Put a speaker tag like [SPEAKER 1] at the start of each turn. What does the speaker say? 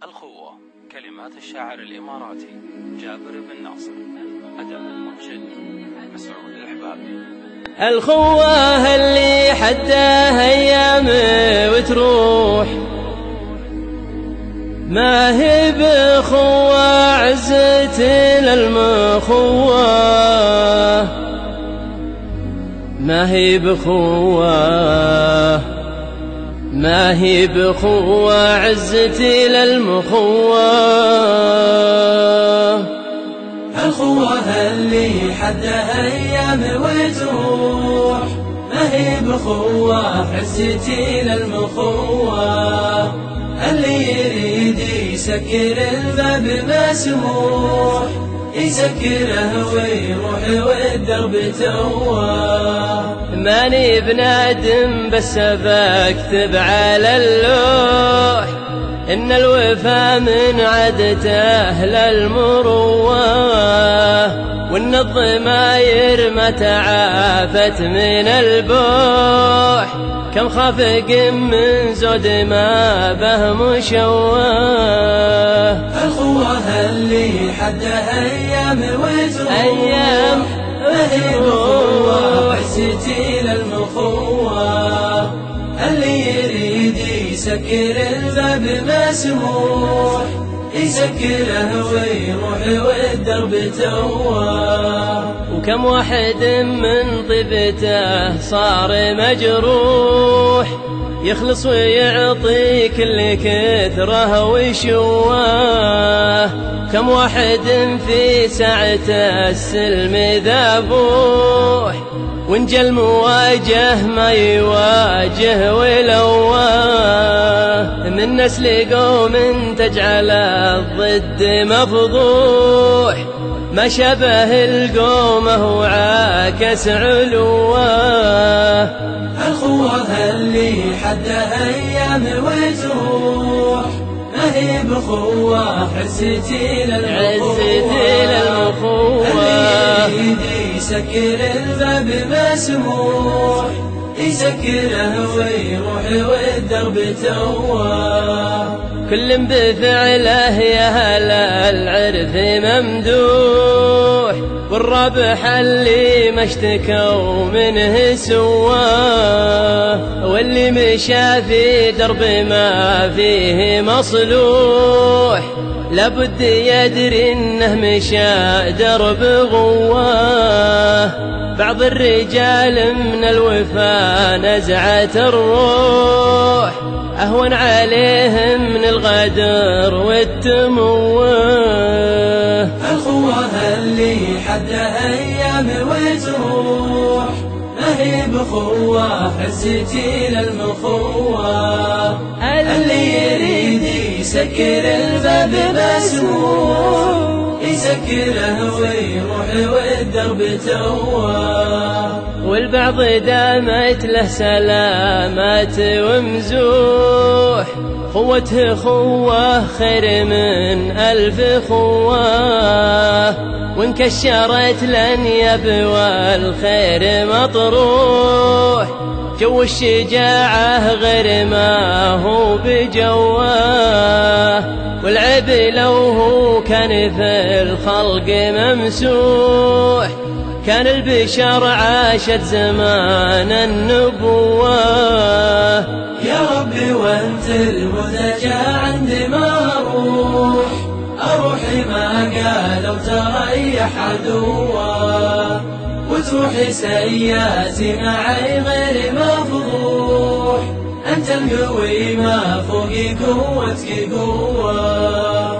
[SPEAKER 1] الخوة كلمات الشاعر الإماراتي جابر بن ناصر، أداء المرشد مسعود الأحبابي.
[SPEAKER 2] الخوة اللي حدها أيام وتروح، ما هي بخوة عزتنا المخوة، ما هي بخوة، ما هي بخوة عزتي للمخوة.
[SPEAKER 3] الخوة اللي حدها أيام وتروح، ما هي بخوة عزتي للمخوة. اللي يريد يسكر الباب مسموح، يسكره ويروح والدرب توه.
[SPEAKER 2] ماني بنادم بس بكتب على اللوح، إن الوفا من عادته للمروة، وإن الضماير ما تعافت من البوح. كم خافق من زود ما به مشوه.
[SPEAKER 3] الخوة اللي حدها أيام وتروح،
[SPEAKER 2] أيام
[SPEAKER 3] ما هي بخوة عزتي للمخوة. اللي يريد يسكر الباب مسموح، يسكره ويروح والدرب توه.
[SPEAKER 2] وكم واحد من طيبته صار مجروح، يخلص ويعطي كل كثره وشواه. كم واحد في ساعته السلم ذبوح، وانجى المواجه ما يواجه ولواه. من نسل قوم تجعل الضد مفضوح، ما شبه القوم وعاكس علواه.
[SPEAKER 3] الخوة اللي حدها أيام وتروح، ما هي بخوة عزتي للمخوة. اللي يريد يسكر الباب مسموح، يسكره ويروح والدرب توه.
[SPEAKER 2] كل بفعله يا هلا العرف ممدوح، والربح اللي ما اشتكوا منه سواه. واللي مشى في درب ما فيه مصلوح، لابد يدري انه مشى درب غواه. بعض الرجال من الوفا نزعت الروح، أهون عليهم من الغدر والتموه.
[SPEAKER 3] الخوة اللي حدها أيام وتروح، ما هي بخوة عزتي للمخوة. اللي يريد يسكر الباب مسموح، يسكره ويروح والدرب توه.
[SPEAKER 2] والبعض دامت له سلامات ومزوح، خوته خوة خير من 1000 خوة. وانكشرت الأنياب والخير مطروح، جو الشجاعة غير ما هو بجواه. والعيب لو هو كان في الخلق ممسوح، كان البشر عاشت زمان النبوة.
[SPEAKER 3] يا ربي وانت المنتجى عندي ما أروح ما قالوا تريح عدوه. وتروحي سياتي معي غير مفضوح، أنت القوي ما فوق قوتك قوة.